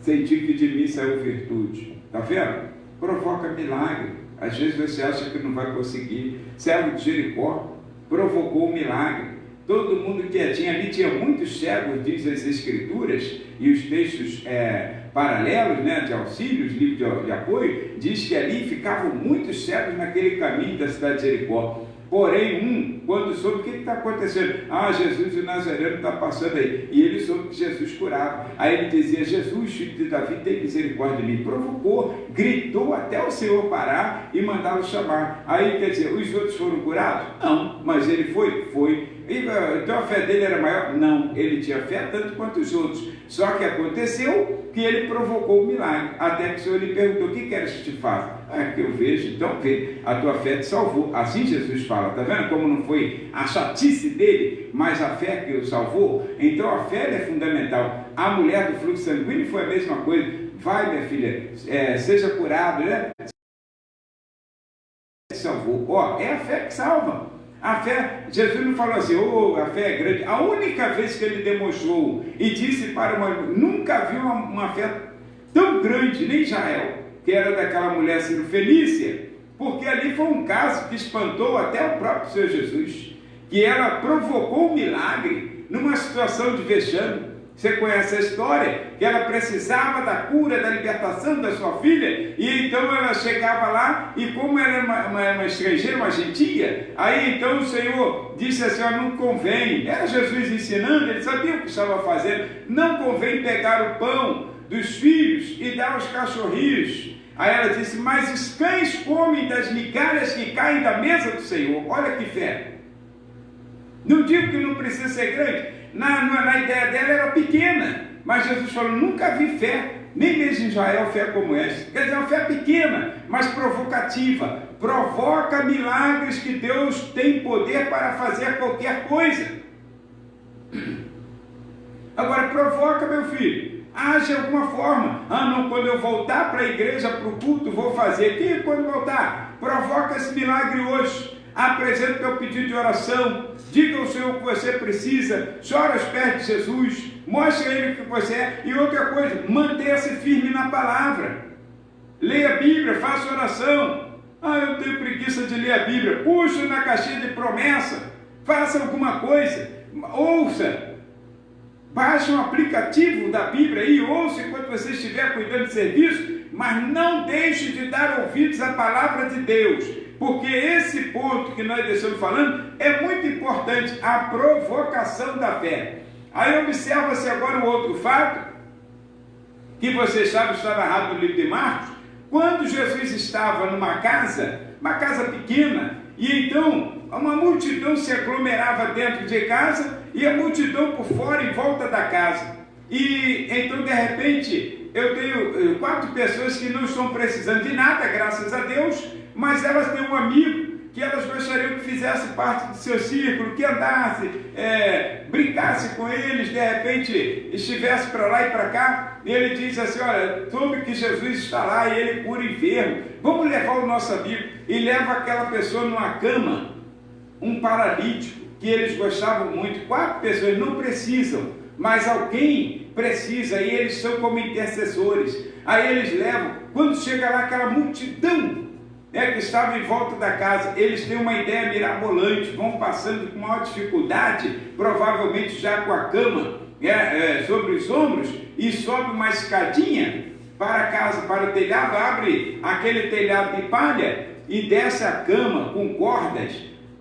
senti que de mim saiu virtude. Está vendo? Provoca milagre. Às vezes você acha que não vai conseguir. Servo de Jericó provocou um milagre. Todo mundo que tinha ali, tinha muitos cegos, diz as Escrituras, e os textos paralelos, né, de auxílios, livro de apoio, diz que ali ficavam muitos cegos naquele caminho da cidade de Jericó. Porém, quando soube o que está acontecendo, Jesus o Nazareno está passando aí, e ele soube que Jesus curava. Aí ele dizia: Jesus, filho de Davi, tem misericórdia de mim. Provocou, gritou até o Senhor parar e mandá-lo chamar. Aí, quer dizer, os outros foram curados? Não, mas ele foi. Então a fé dele era maior? Não, ele tinha fé tanto quanto os outros. Só que aconteceu que ele provocou o milagre, até que o Senhor lhe perguntou: o que queres que te faça? Que eu vejo, então vê, a tua fé te salvou. Assim Jesus fala, está vendo como não foi a chatice dele, mas a fé que o salvou? Então a fé é fundamental. A mulher do fluxo sanguíneo foi a mesma coisa. Vai, minha filha, seja curado, né? Salvou. É a fé que salva. A fé, Jesus não falou assim: a fé é grande. A única vez que ele demonstrou e disse para nunca viu uma fé tão grande, nem Israel, que era daquela mulher Cirofenícia, porque ali foi um caso que espantou até o próprio Senhor Jesus, que ela provocou um milagre numa situação de vexame. Você conhece a história, que ela precisava da cura, da libertação da sua filha, e então ela chegava lá, e como ela era uma estrangeira, uma gentia, aí então o Senhor disse assim: não convém, era Jesus ensinando, ele sabia o que estava fazendo, não convém pegar o pão dos filhos e dar aos cachorrinhos. Aí ela disse: mas os cães comem das migalhas que caem da mesa do Senhor. Olha que fé. Não digo que não precisa ser grande, na ideia dela era pequena, mas Jesus falou: nunca vi fé, nem mesmo em Israel, fé como essa. Quer dizer, uma fé pequena, mas provocativa, provoca milagres, que Deus tem poder para fazer qualquer coisa. Agora, provoca, meu filho, age de alguma forma. Não, quando eu voltar para a igreja, para o culto, vou fazer. Que quando voltar? Provoca esse milagre hoje. Apresente o teu pedido de oração, diga ao Senhor o que você precisa, chora aos pés de Jesus, mostre a Ele o que você é. E outra coisa, mantenha-se firme na palavra, leia a Bíblia, faça oração. Eu tenho preguiça de ler a Bíblia. Puxa na caixinha de promessa, faça alguma coisa, ouça, baixe um aplicativo da Bíblia e ouça enquanto você estiver cuidando de serviço, mas não deixe de dar ouvidos à palavra de Deus. Porque esse ponto que nós deixamos falando é muito importante, a provocação da fé. Aí observa-se agora um outro fato, que você sabe, está narrado no livro de Marcos, quando Jesus estava numa casa pequena, e então uma multidão se aglomerava dentro de casa, e a multidão por fora em volta da casa. E então de repente eu tenho 4 pessoas que não estão precisando de nada, graças a Deus, mas elas têm um amigo que elas gostariam que fizesse parte do seu círculo, que andasse, brincasse com eles, de repente estivesse para lá e para cá. E ele diz assim: olha, soube que Jesus está lá e ele cura enfermo, vamos levar o nosso amigo. E leva aquela pessoa numa cama, um paralítico, que eles gostavam muito. 4 pessoas não precisam, mas alguém precisa, e eles são como intercessores. Aí eles levam, quando chega lá aquela multidão que estava em volta da casa, eles têm uma ideia mirabolante, vão passando com maior dificuldade, provavelmente já com a cama sobre os ombros, e sobe uma escadinha para a casa, para o telhado, abre aquele telhado de palha e desce a cama com cordas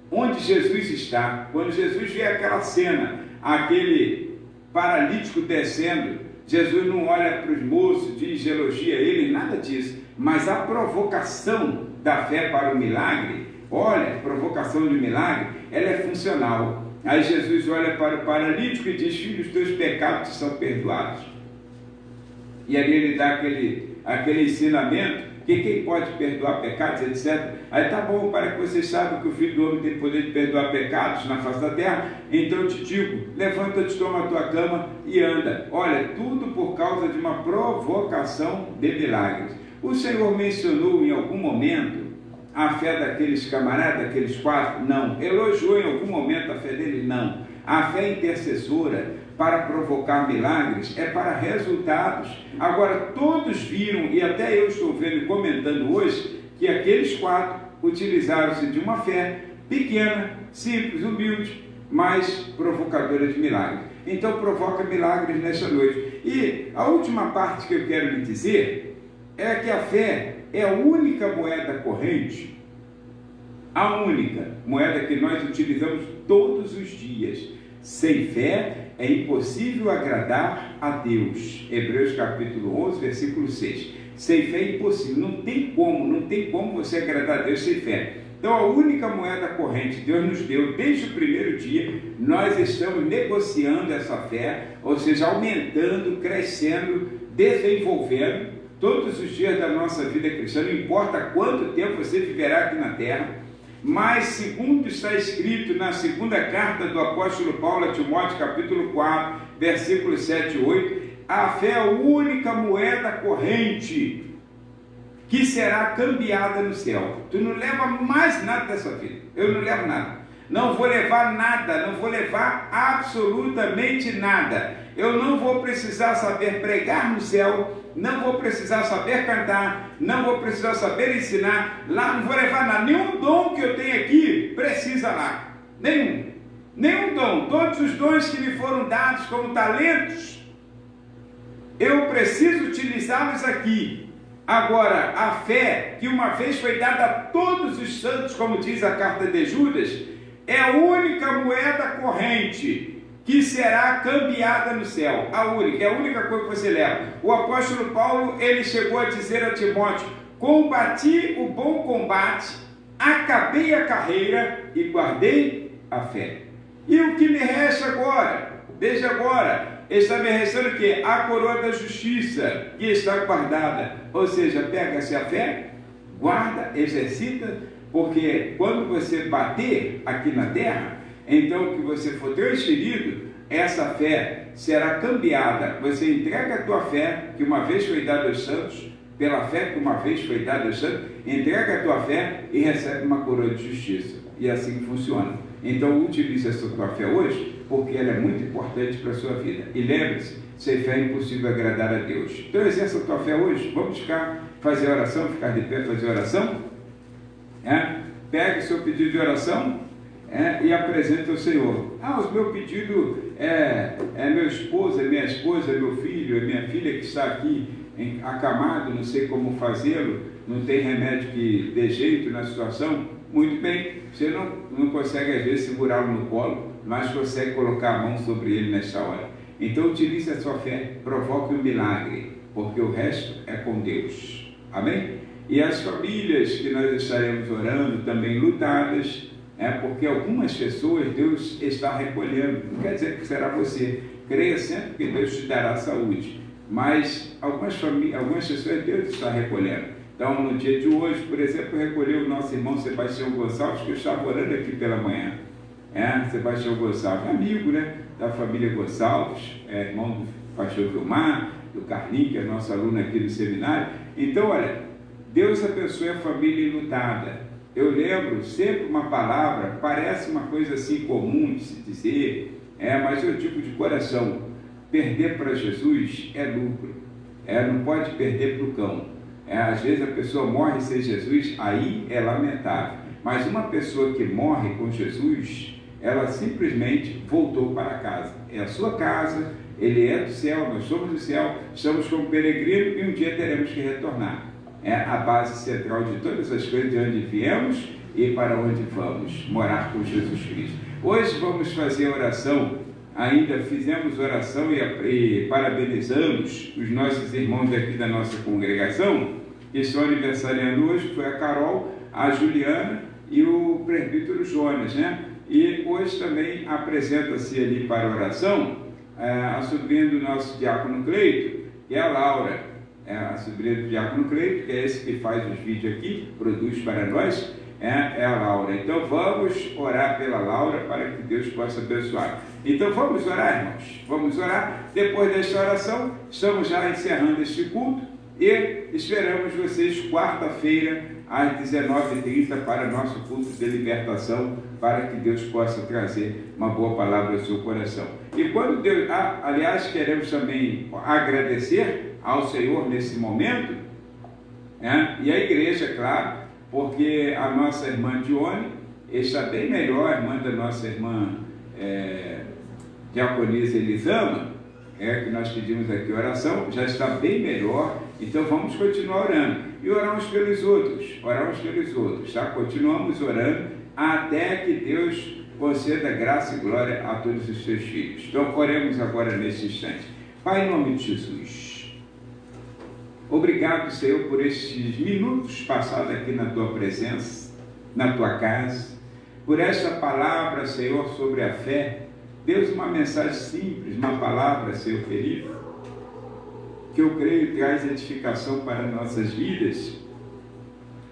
onde Jesus está. Quando Jesus vê aquela cena, aquele paralítico descendo, Jesus não olha para os moços, elogia ele, nada disso, mas a provocação da fé para o milagre, olha, provocação de milagre, ela é funcional. Aí Jesus olha para o paralítico e diz: filho, os teus pecados são perdoados. E ali ele dá aquele ensinamento, que quem pode perdoar pecados, etc. Aí tá bom, para que vocês saibam que o Filho do Homem tem poder de perdoar pecados na face da terra, então eu te digo, levanta-te, toma a tua cama e anda. Olha, tudo por causa de uma provocação de milagres. O Senhor mencionou em algum momento a fé daqueles camaradas, daqueles 4? Não. Elogiou em algum momento a fé dele? Não. A fé intercessora para provocar milagres é para resultados. Agora, todos viram, e até eu estou vendo e comentando hoje, que aqueles 4 utilizaram-se de uma fé pequena, simples, humilde, mas provocadora de milagres. Então, provoca milagres nessa noite. E a última parte que eu quero lhe dizer é que a fé é a única moeda corrente, a única moeda que nós utilizamos todos os dias. Sem fé é impossível agradar a Deus. Hebreus capítulo 11, versículo 6. Sem fé é impossível, não tem como você agradar a Deus sem fé. Então a única moeda corrente Deus nos deu desde o primeiro dia, nós estamos negociando essa fé, ou seja, aumentando, crescendo, desenvolvendo todos os dias da nossa vida cristã, não importa quanto tempo você viverá aqui na terra. Mas, segundo está escrito na segunda carta do apóstolo Paulo a Timóteo, capítulo 4, versículos 7 e 8, a fé é a única moeda corrente que será cambiada no céu. Tu não leva mais nada dessa vida. Eu não levo nada. Não vou levar nada, não vou levar absolutamente nada. Eu não vou precisar saber pregar no céu, não vou precisar saber cantar, não vou precisar saber ensinar, lá não vou levar nada. Nenhum dom que eu tenho aqui precisa lá. Nenhum dom. Todos os dons que me foram dados como talentos, eu preciso utilizá-los aqui. Agora, a fé que uma vez foi dada a todos os santos, como diz a carta de Judas, é a única moeda corrente que será cambiada no céu. É a única coisa que você leva. O apóstolo Paulo, ele chegou a dizer a Timóteo: combati o bom combate, acabei a carreira e guardei a fé. E o que me resta agora? Desde agora, está me restando o quê? A coroa da justiça, que está guardada. Ou seja, pega-se a fé, guarda, exercita, porque quando você bater aqui na terra, então que você for transferido, essa fé será cambiada. Você entrega a tua fé, que uma vez foi dada aos santos, pela fé que uma vez foi dada aos santos, entrega a tua fé e recebe uma coroa de justiça. E assim funciona. Então utilize essa tua fé hoje, porque ela é muito importante para a sua vida. E lembre-se, sem fé é impossível agradar a Deus. Então exerça a tua fé hoje. Vamos fazer oração, ficar de pé, fazer oração. Pegue o seu pedido de oração e apresente ao Senhor. O meu pedido é meu esposo, é minha esposa, é meu filho, é minha filha que está aqui acamado, não sei como fazê-lo, não tem remédio que dê jeito na situação. Muito bem, você não consegue às vezes segurá-lo no colo, mas consegue colocar a mão sobre ele nesta hora. Então utilize a sua fé, provoque um milagre, porque o resto é com Deus. Amém? E as famílias que nós estaremos orando também lutadas, porque algumas pessoas Deus está recolhendo. Não quer dizer que será você. Creia sempre que Deus te dará saúde. Mas algumas pessoas Deus está recolhendo. Então, no dia de hoje, por exemplo, recolheu o nosso irmão Sebastião Gonçalves, que eu estava orando aqui pela manhã. Sebastião Gonçalves, amigo, da família Gonçalves, irmão do pastor Vilmar, do Carlinhos, que é nosso aluno aqui do seminário. Então, olha, Deus abençoe a família enlutada. Eu lembro sempre uma palavra, parece uma coisa assim comum de se dizer, mas eu digo de coração: perder para Jesus é lucro, não pode perder para o cão. Às vezes a pessoa morre sem Jesus, aí é lamentável. Mas uma pessoa que morre com Jesus, ela simplesmente voltou para casa. É a sua casa, ele é do céu, nós somos do céu, estamos como peregrino e um dia teremos que retornar. É a base central de todas as coisas, de onde viemos e para onde vamos, morar com Jesus Cristo. Hoje vamos fazer oração, ainda fizemos oração e parabenizamos os nossos irmãos aqui da nossa congregação, que estão aniversariando hoje, foi a Carol, a Juliana e o presbítero Jonas, E hoje também apresenta-se ali para oração a sobrinha do nosso diácono Cleito, que é a Laura. A sobrinha do diácono Cleito, que é esse que faz os vídeos aqui, produz para nós, é a Laura. Então vamos orar pela Laura para que Deus possa abençoar. Então vamos orar, irmãos? Vamos orar. Depois desta oração, estamos já encerrando este culto e esperamos vocês quarta-feira às 19h30 para nosso culto de libertação, para que Deus possa trazer uma boa palavra ao seu coração. E quando Deus, aliás, queremos também agradecer ao Senhor nesse momento, e a igreja, claro, porque a nossa irmã Dione está bem melhor, a irmã da nossa irmã Diaconisa Elisama, que nós pedimos aqui oração, já está bem melhor, então vamos continuar orando. E oramos pelos outros, tá? Continuamos orando até que Deus conceda graça e glória a todos os seus filhos. Então oremos agora nesse instante. Pai, em nome de Jesus, obrigado, Senhor, por estes minutos passados aqui na Tua presença, na Tua casa, por esta palavra, Senhor, sobre a fé. Deus, uma mensagem simples, uma palavra, Senhor querido, que eu creio traz edificação para nossas vidas,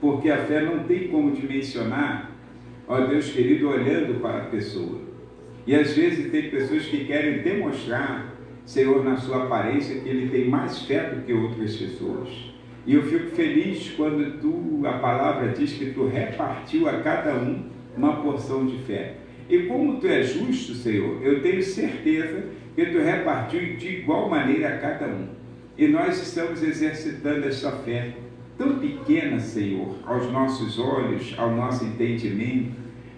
porque a fé não tem como dimensionar, ó Deus querido, olhando para a pessoa. E às vezes tem pessoas que querem demonstrar, Senhor, na sua aparência, que ele tem mais fé do que outras pessoas. E eu fico feliz quando a palavra diz que Tu repartiu a cada um uma porção de fé. E como Tu és justo, Senhor, eu tenho certeza que Tu repartiu de igual maneira a cada um. E nós estamos exercitando essa fé tão pequena, Senhor, aos nossos olhos, ao nosso entendimento,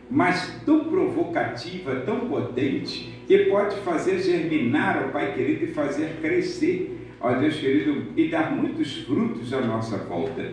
mas tão provocativa, tão potente, que pode fazer germinar, ó Pai querido, e fazer crescer, ó Deus querido, e dar muitos frutos à nossa volta.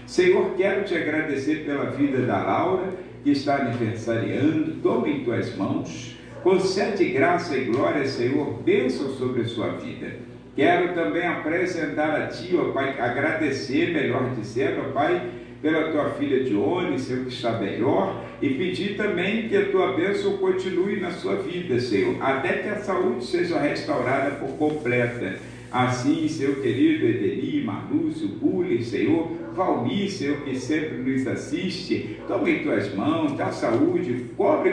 Senhor, quero Te agradecer pela vida da Laura, que está aniversariando. Toma em Tuas mãos, concede graça e glória, Senhor, bênção sobre a sua vida. Quero também apresentar a Ti, ó Pai, agradecer, melhor dizendo, ó Pai, pela Tua filha Dione, Senhor, que está melhor, e pedir também que a Tua bênção continue na sua vida, Senhor, até que a saúde seja restaurada por completa. Assim, Senhor querido, Edeni, Marlúcio, Bulli, Senhor, Valmir, Senhor, que sempre nos assiste, toma em Tuas mãos, dá saúde, cobre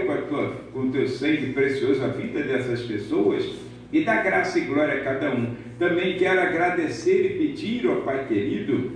com o Teu sangue precioso a vida dessas pessoas, e dá graça e glória a cada um. Também quero agradecer e pedir, ó Pai querido,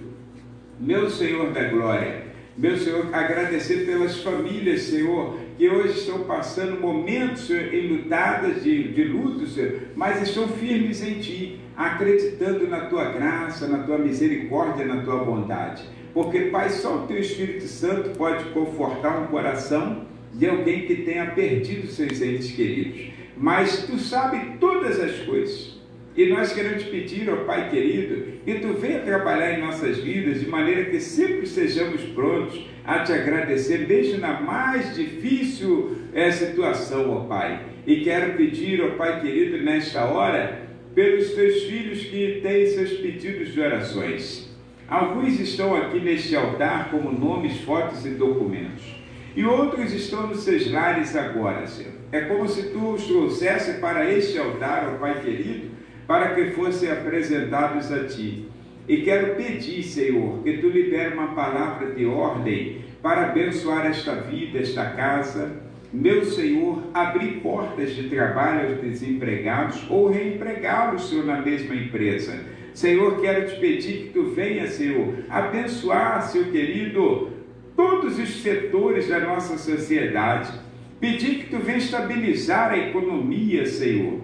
meu Senhor da glória, meu Senhor, agradecer pelas famílias, Senhor, que hoje estão passando momentos enlutadas de luto, Senhor, mas estão firmes em Ti, acreditando na Tua graça, na Tua misericórdia, na Tua bondade. Porque, Pai, só o Teu Espírito Santo pode confortar um coração de alguém que tenha perdido seus entes queridos. Mas Tu sabes todas as coisas. E nós queremos te pedir, ó Pai querido, que Tu venha trabalhar em nossas vidas de maneira que sempre sejamos prontos a Te agradecer, mesmo na mais difícil situação, ó Pai. E quero pedir, ó Pai querido, nesta hora, pelos Teus filhos que têm seus pedidos de orações. Alguns estão aqui neste altar como nomes, fotos e documentos. E outros estão nos seus lares agora, Senhor. É como se Tu os trouxesse para este altar, ó Pai querido, para que fossem apresentados a Ti. E quero pedir, Senhor, que Tu libere uma palavra de ordem para abençoar esta vida, esta casa. Meu Senhor, abrir portas de trabalho aos desempregados ou reempregá-los, Senhor, na mesma empresa. Senhor, quero Te pedir que Tu venha, Senhor, abençoar, Senhor querido, todos os setores da nossa sociedade. Pedir que Tu venha estabilizar a economia, Senhor.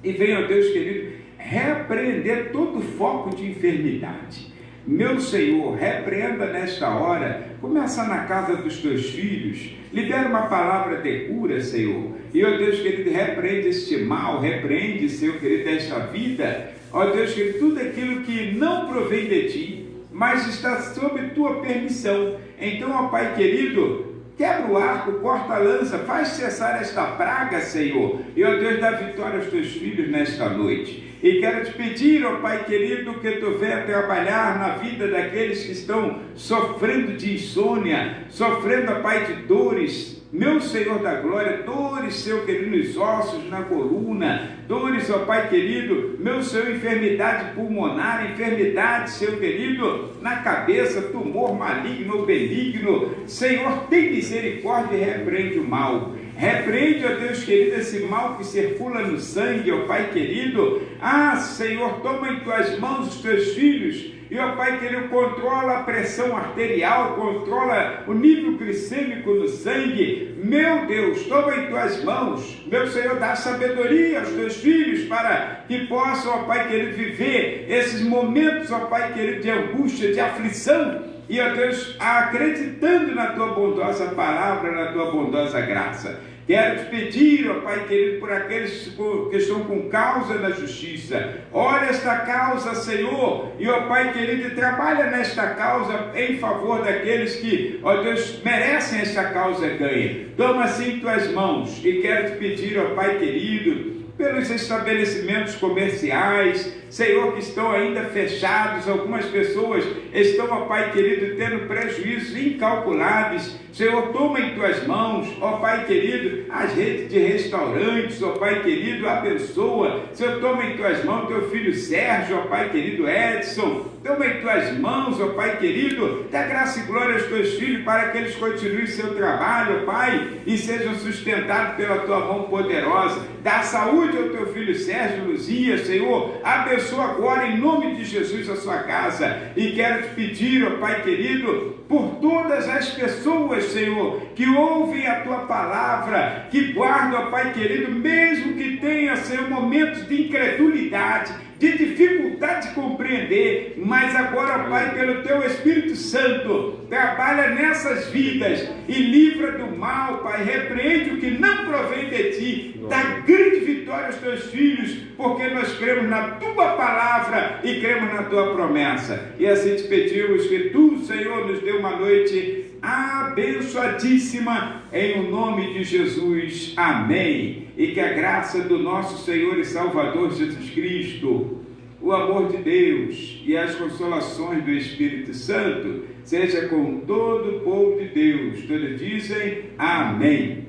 E venha, ó Deus querido, repreender todo foco de enfermidade. Meu Senhor, repreenda nesta hora, começa na casa dos Teus filhos, libera uma palavra de cura, Senhor. E, ó Deus querido, repreende este mal, repreende, Senhor querido, esta vida. Ó Deus querido, tudo aquilo que não provém de Ti, mas está sob Tua permissão. Então, ó Pai querido, quebra o arco, corta a lança, faz cessar esta praga, Senhor. E, ó Deus, dá vitória aos Teus filhos nesta noite. E quero Te pedir, ó Pai querido, que Tu venha trabalhar na vida daqueles que estão sofrendo de insônia, sofrendo, ó Pai, de dores meu Senhor da glória, dores, Senhor querido, nos ossos, na coluna, dores, ó Pai querido, meu Senhor, enfermidade pulmonar, enfermidade, Senhor querido, na cabeça, tumor maligno ou benigno, Senhor, tem misericórdia e repreende o mal. Repreende, ó Deus querido, esse mal que circula no sangue, ó Pai querido. Ah, Senhor, toma em tuas mãos os teus filhos e, ó Pai querido, controla a pressão arterial, controla o nível glicêmico no sangue. Meu Deus, toma em tuas mãos, meu Senhor, dá sabedoria aos teus filhos para que possam, ó Pai querido, viver esses momentos, ó Pai querido, de angústia, de aflição. E, ó Deus, acreditando na tua bondosa palavra, na tua bondosa graça. Quero te pedir, ó Pai querido, por aqueles que estão com causa na justiça. Olha esta causa, Senhor, e, ó Pai querido, trabalha nesta causa em favor daqueles que, ó Deus, merecem esta causa ganha. Toma assim tuas mãos e quero te pedir, ó Pai querido, pelos estabelecimentos comerciais, Senhor, que estão ainda fechados, algumas pessoas estão, ó Pai querido, tendo prejuízos incalculáveis. Senhor, toma em tuas mãos, ó Pai querido, as redes de restaurantes, ó Pai querido, abençoa. Senhor, toma em tuas mãos teu filho Sérgio, ó Pai querido Edson. Toma em tuas mãos, ó Pai querido, dá graça e glória aos teus filhos para que eles continuem seu trabalho, ó Pai, e sejam sustentados pela tua mão poderosa. Dá saúde ao teu filho Sérgio Luzia, Senhor, abençoa agora em nome de Jesus a sua casa. E quero te pedir, ó Pai querido, por todas as pessoas, Senhor, que ouvem a tua palavra, que guardam, ó Pai querido, mesmo que tenha, Senhor, momentos de incredulidade, de dificuldade de compreender, mas agora, Pai, pelo Teu Espírito Santo, trabalha nessas vidas e livra do mal, Pai, repreende o que não provém de Ti, dá grande vitória aos Teus filhos, porque nós cremos na Tua palavra e cremos na Tua promessa, e assim te pedimos que Tu, Senhor, nos dê uma noite abençoadíssima, em o nome de Jesus, amém. E que a graça do nosso Senhor e Salvador Jesus Cristo, o amor de Deus e as consolações do Espírito Santo seja com todo o povo de Deus. Todos dizem amém.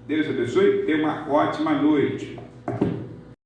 Deus abençoe, tenha uma ótima noite.